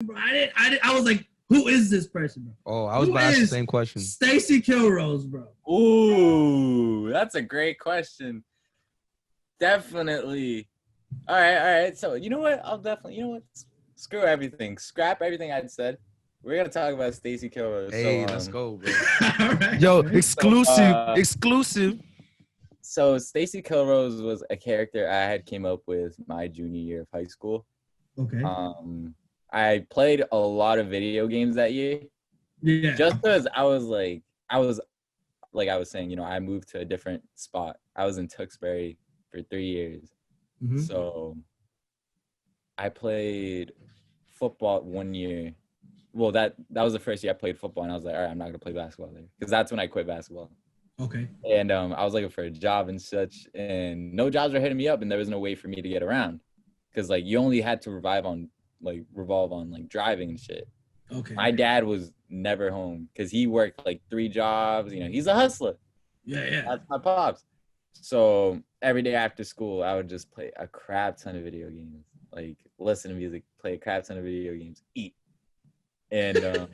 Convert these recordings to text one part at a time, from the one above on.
bro. I was like, who is this person, bro? Oh, I was about to ask the same question. Stacee Kilrose, bro. Ooh, that's a great question. Definitely. All right. So you know what? Screw everything. Scrap everything I said. We're gonna talk about Stacee Kilrose. Hey, let's go, bro. Right. Yo, exclusive. So Stacee Kilrose was a character I had came up with my junior year of high school. Okay. I played a lot of video games that year. Yeah. Just because I was saying, I moved to a different spot. I was in Tewksbury for 3 years. Mm-hmm. So I played football 1 year. Well, that was the first year I played football, and I was like, all right, I'm not going to play basketball there. Because that's when I quit basketball. Okay. And I was looking for a job and such, and no jobs were hitting me up, and there was no way for me to get around. Because, you only had to revolve on, driving and shit. Okay. My dad was never home because he worked, 3 jobs. He's a hustler. Yeah. That's my pops. So every day after school, I would just play a crap ton of video games. Listen to music, play a crap ton of video games, eat. And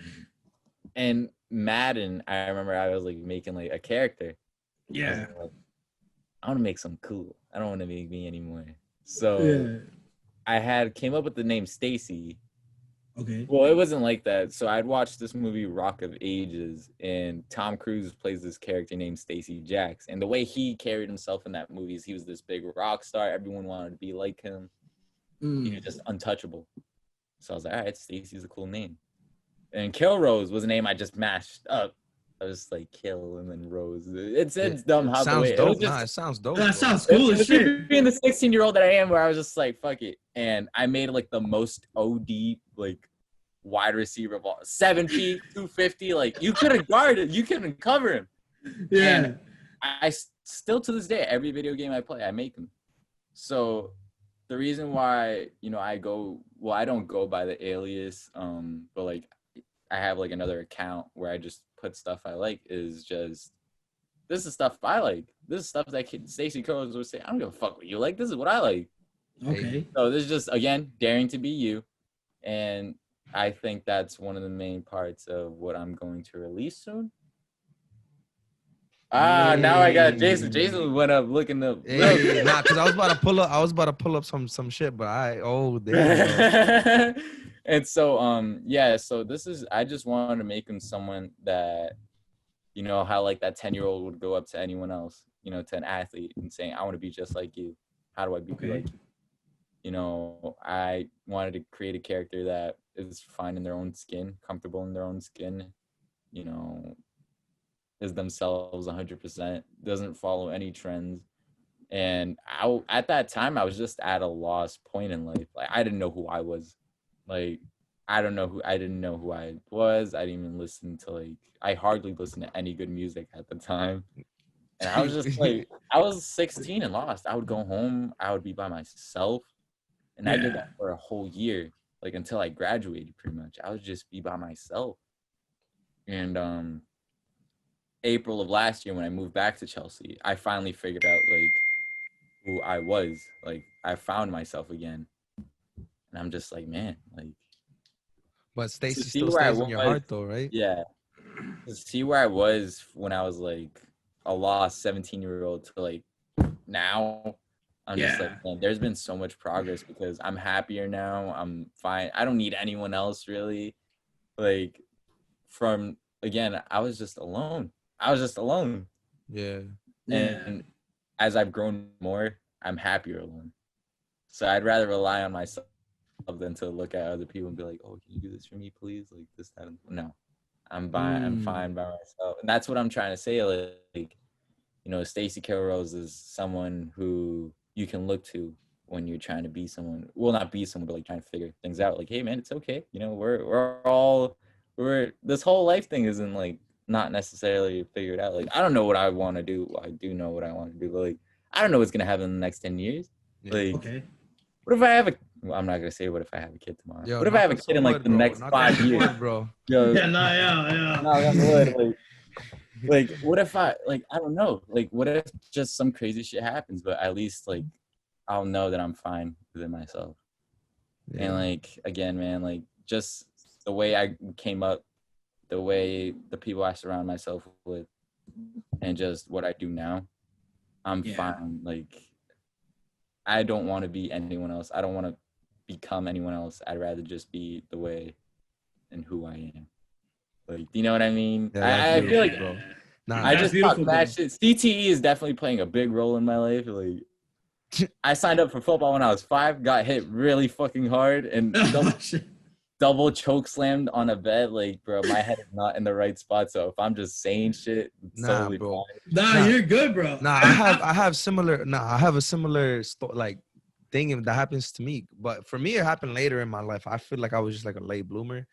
and Madden, I remember I was making a character. Yeah. I want to make some cool. I don't want to make me anymore. So I came up with the name Stacee. Okay. Well, it wasn't like that. So I'd watched this movie Rock of Ages, and Tom Cruise plays this character named Stacey Jax. And the way he carried himself in that movie is he was this big rock star. Everyone wanted to be like him. He was just untouchable. So I was like, all right, Stacee's a cool name. And Kilrose was a name I just mashed up. I was Kill and then Rose. It's dumb how sounds the way dope. it Sounds dope. That sounds cool as shit. Being the 16-year-old that I am, where I was just fuck it. And I made the most OD wide receiver ball. 7 feet, 250. You couldn't guard it. You couldn't cover him. Yeah. And I still to this day, every video game I play, I make them. So the reason why, I don't go by the alias, but I have another account where I just put stuff I like is just, this is stuff I like. This is stuff that Stacee Kilrose would say, I don't give a fuck what you like. This is what I like. Okay. So this is just, again, daring to be you. And I think that's one of the main parts of what I'm going to release soon. Now I got Jason. Jason went up looking up. Nah, because I was about to pull up some shit, but damn. And so so this is, I just wanted to make him someone that, how that 10-year-old would go up to anyone else, to an athlete and saying, I want to be just like you. How do I be like you? I wanted to create a character that is fine in their own skin, comfortable in their own skin, is themselves 100%, doesn't follow any trends. And at that time, I was just at a lost point in life. I didn't know who I was. I didn't know who I was. I didn't even listen to I hardly listened to any good music at the time. And I was just I was 16 and lost. I would go home, I would be by myself. And I did that for a whole year, until I graduated pretty much. I would just be by myself. And April of last year when I moved back to Chelsea, I finally figured out who I was. I found myself again. And I'm just man, But Stacee still stays in your heart though, right? Yeah. To see where I was when I was a lost 17-year-old to now, I'm just man, there's been so much progress because I'm happier now. I'm fine. I don't need anyone else really. From again, I was just alone. Yeah. And as I've grown more, I'm happier alone. So I'd rather rely on myself than to look at other people and be oh, can you do this for me, please? This, that, and no. I'm fine by myself. And that's what I'm trying to say. Stacee Kilrose is someone who you can look to when you're trying to be someone. Well, not be someone, but trying to figure things out. Hey man, it's okay. We're this whole life thing isn't not necessarily figured out. I don't know what I want to do. I do know what I want to do, but I don't know what's gonna happen in the next 10 years. Okay. What if I have I'm not gonna say what if I have a kid tomorrow. What if I have a kid in the next 5 years, bro? Yo, Yeah. What if I don't know. What if just some crazy shit happens, but at least I'll know that I'm fine within myself. Yeah. And again, man, just the way I came up, the way the people I surround myself with, and just what I do now, I'm fine. Like, I don't want to be anyone else. I don't want to become anyone else. I'd rather just be the way and who I am. Like, do you know what I mean? Yeah, I feel like, bro. Nah, I That's just beautiful, talk mad shit. CTE is definitely playing a big role in my life. Like, I signed up for football when I was 5, got hit really fucking hard, and Oh, shit. double choke slammed on a bed. Like, bro, my head is not in the right spot. So if I'm just saying shit, it's nah, totally bro. fine. Nah, you're good, bro. Nah, I have a similar like thing that happens to me. But for me, it happened later in my life. I feel like I was just like a late bloomer,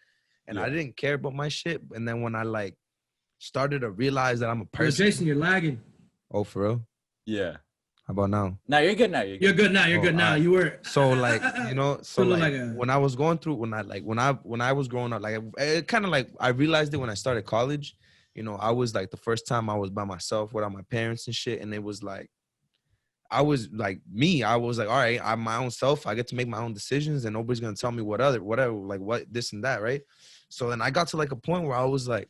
and I Yeah. didn't care about my shit. And then when I like started to realize that I'm a Yo, person. Jason, you're lagging. Oh, for real? Yeah. How about now? No, you're good now. You're good now. You're Oh, good now. alright. You were. So like, you know, so Still look like like a- when I was going through, when I was growing up, like it kind of like I realized it when I started college. You know, I was like the first time I was by myself without my parents and shit, and it was like I was like me. I was like, all right, I'm my own self. I get to make my own decisions, and nobody's gonna tell me whatever, like what this and that, right? So then I got to like a point where I was like,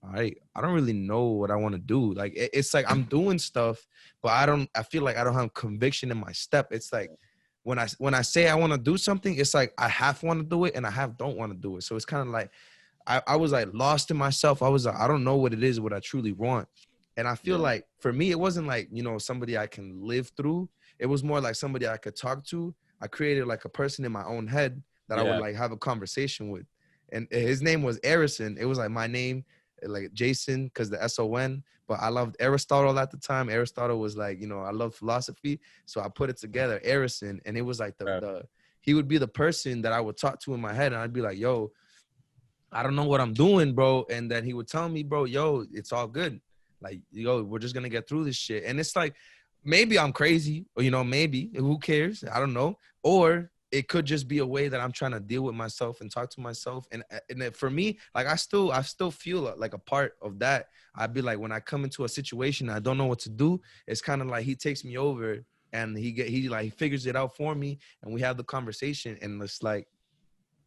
all right, I don't really know what I want to do. Like it's like I'm doing stuff, but I feel like I don't have conviction in my step. It's like when I say I want to do something, it's like I half want to do it and I half don't want to do it. So it's kind of like I was like lost in myself. I was like, I don't know what it is, what I truly want. And I feel like for me, it wasn't like, you know, somebody I can live through. It was more like somebody I could talk to. I created like a person in my own head that I would like have a conversation with. And his name was Arison. It was like my name, like Jason, because the SON. But I loved Aristotle at the time. Aristotle was like, you know, I love philosophy. So I put it together, Arison. And it was like he would be the person that I would talk to in my head. And I'd be like, yo, I don't know what I'm doing, bro. And then he would tell me, bro, yo, it's all good. Like, yo, we're just gonna get through this shit. And it's like, maybe I'm crazy, or you know, maybe who cares? I don't know. Or it could just be a way that I'm trying to deal with myself and talk to myself. And for me, like I still feel like a part of that. I'd be like, when I come into a situation, I don't know what to do. It's kind of like he takes me over and he figures it out for me, and we have the conversation. And it's like,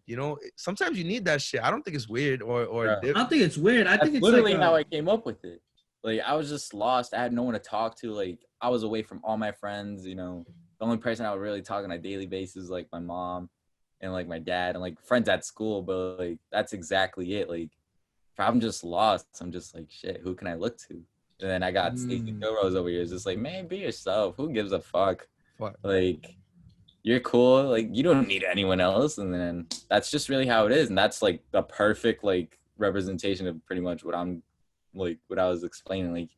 you know, sometimes you need that shit. I don't think it's weird or I don't think it's weird. I think it's literally like how I came up with it. Like, I was just lost. I had no one to talk to. Like, I was away from all my friends, you know. The only person I would really talk on a daily basis, like my mom and like my dad and like friends at school. But like, that's exactly it. Like, if I'm just lost, I'm just like, shit, who can I look to? And then I got Stacee Kilrose over here. It's just like, man, be yourself. Who gives a fuck? Like, you're cool. Like, you don't need anyone else. And then that's just really how it is. And that's like the perfect like representation of pretty much what I'm like, what I was explaining. Like,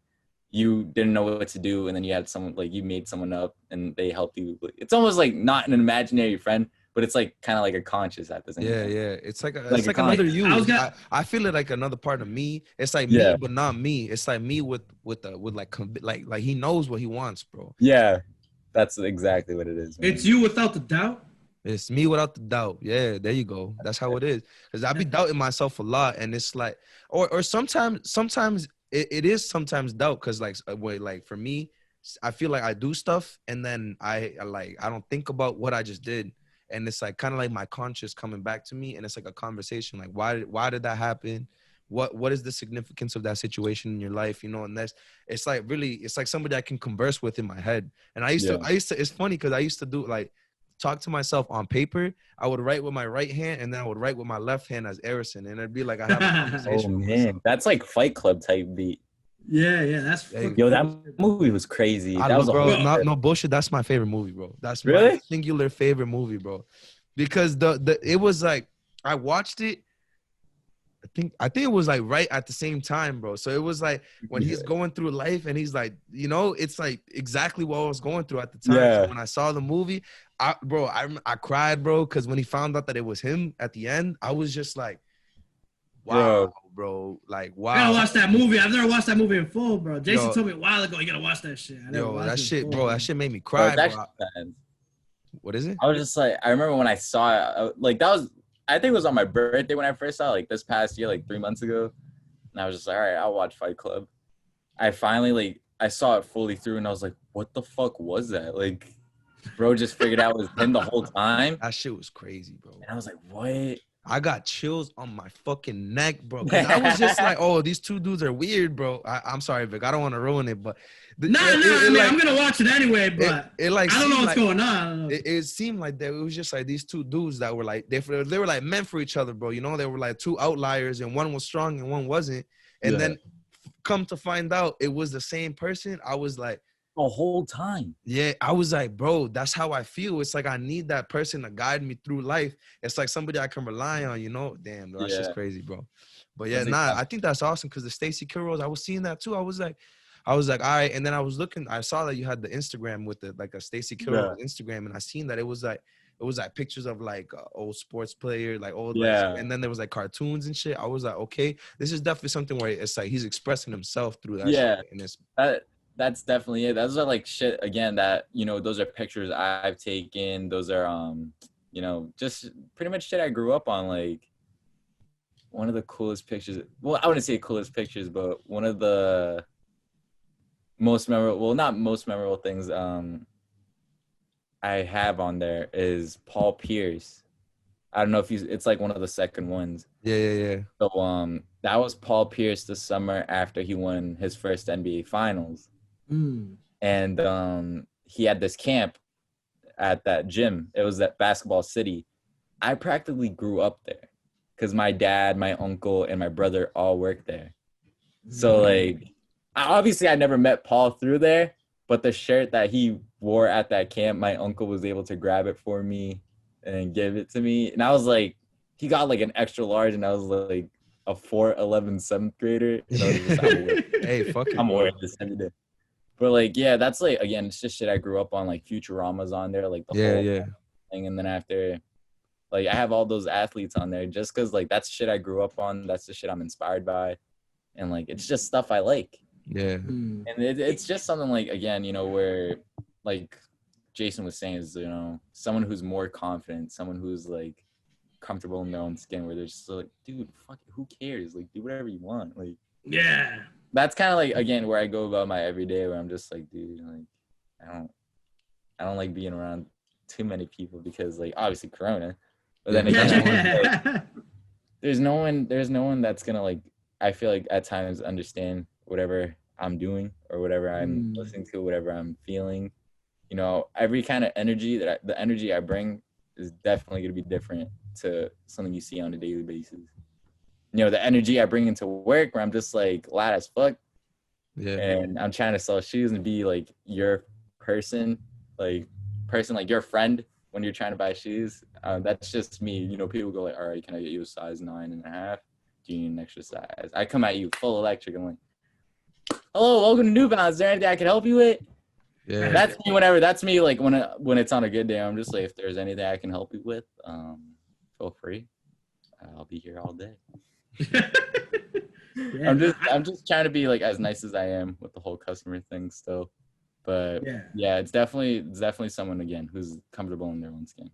you didn't know what to do, and then you had someone, like, you made someone up and they helped you. It's almost like not an imaginary friend, but it's like kind of like a conscious at the same time. Yeah. It's like Like another you. I I feel it like another part of me. It's like Yeah. me, but not me. It's like me with like he knows what he wants, bro. Yeah, that's exactly what it is, man. It's you without the doubt. It's me without the doubt. Yeah, there you go. That's how it is. Because I be doubting myself a lot, and it's like, or sometimes it is sometimes doubt. Because like for me, I feel like I do stuff, and then I don't think about what I just did, and it's like kind of like my conscious coming back to me, and it's like a conversation. Like why did that happen? What is the significance of that situation in your life? You know, and it's like really, it's like somebody I can converse with in my head. And I used to. It's funny because I used to do like. Talk to myself on paper. I would write with my right hand, and then I would write with my left hand as Arison, and it'd be like I have a conversation with myself. That's like Fight Club type beat. Yeah, that's Hey, Yo, that movie was crazy. That was no bullshit. That's my favorite movie, bro. That's my Really? singular favorite movie, bro. Because it was like I watched it. I think it was like right at the same time, bro. So it was like when he's going through life and he's like, you know, it's like exactly what I was going through at the time. Yeah. So when I saw the movie, I cried, bro, because when he found out that it was him at the end, I was just like, wow, bro. Like, wow. I gotta watch that movie. I've never watched that movie in full, bro. Jason told me a while ago, you gotta watch that shit. That shit, bro, that shit made me cry, bro. What is it? I was just like, I remember when I saw it, like that was, I think it was on my birthday when I first saw it, like this past year, like 3 months ago. And I was just like, all right, I'll watch Fight Club. I finally, I saw it fully through and I was like, what the fuck was that? Like, bro just figured out it was him the whole time. That shit was crazy, bro. And I was like, what? I got chills on my fucking neck, bro. Cause I was just like, oh, these two dudes are weird, bro. I'm sorry, Vic. I don't want to ruin it, but I mean, I'm gonna watch it anyway, but it like I don't know what's like, going on. I don't know. it seemed like that. It was just like these two dudes that were like they were like meant for each other, bro. You know, they were like two outliers, and one was strong and one wasn't. And then come to find out, it was the same person. I was like, the whole time. yeah, I was like, bro, that's how I feel. It's like I need that person to guide me through life. It's like somebody I can rely on, you know? Damn, bro, that's just crazy, bro. But yeah, I think that's awesome because the Stacee Kilrose, I was seeing that too. I was like, all right. And then I was looking, I saw that you had the Instagram with the like a Stacee Kilrose Instagram, and I seen that it was like pictures of like old sports player, like old like, and then there was like cartoons and shit. I was like, okay, this is definitely something where it's like he's expressing himself through that shit. And it's that's definitely it. Those are like shit again that, you know, those are pictures I've taken. Those are you know, just pretty much shit I grew up on. Like one of the coolest pictures, well, I wouldn't say coolest pictures, but one of the most memorable, well, not most memorable things I have on there is Paul Pierce. I don't know if it's like one of the second ones. Yeah. So that was Paul Pierce the summer after he won his first NBA Finals. And he had this camp at that gym. It was at Basketball City. I practically grew up there because my dad, my uncle, and my brother all worked there. So like, obviously I never met Paul through there, but the shirt that he wore at that camp, my uncle was able to grab it for me and give it to me. And I was like, he got like an extra large, and I was like a 4'11" 7th grader. And I was just, hey, fuck it, I'm wearing this every day. But like, yeah, that's like, again, it's just shit I grew up on. Like Futurama's on there, like the whole thing. And then after, like, I have all those athletes on there just because like that's shit I grew up on. That's the shit I'm inspired by, and like it's just stuff I like. Yeah. And it's just something like, again, you know, where like Jason was saying is, you know, someone who's more confident, someone who's like comfortable in their own skin, where they're just like, dude, fuck it, who cares? Like, do whatever you want. Like, yeah. That's kind of like, again, where I go about my everyday, where I'm just like, dude, like, I don't like being around too many people because, like, obviously Corona. But then again, like, there's no one that's gonna, like, I feel like at times understand whatever I'm doing or whatever I'm listening to, whatever I'm feeling. You know, every kind of energy the energy I bring is definitely gonna be different to something you see on a daily basis. You know, the energy I bring into work where I'm just like loud as fuck. Yeah. And I'm trying to sell shoes and be like your person like your friend when you're trying to buy shoes. That's just me. You know, people go like, all right, can I get you a size 9.5? Do you need an extra size? I come at you full electric. I'm like, hello, welcome to New Balance. Is there anything I can help you with? Yeah. That's me whenever. That's me like when it's on a good day. I'm just like, if there's anything I can help you with, feel free. I'll be here all day. I'm just trying to be like as nice as I am with the whole customer thing still, but yeah, it's definitely someone again who's comfortable in their own skin.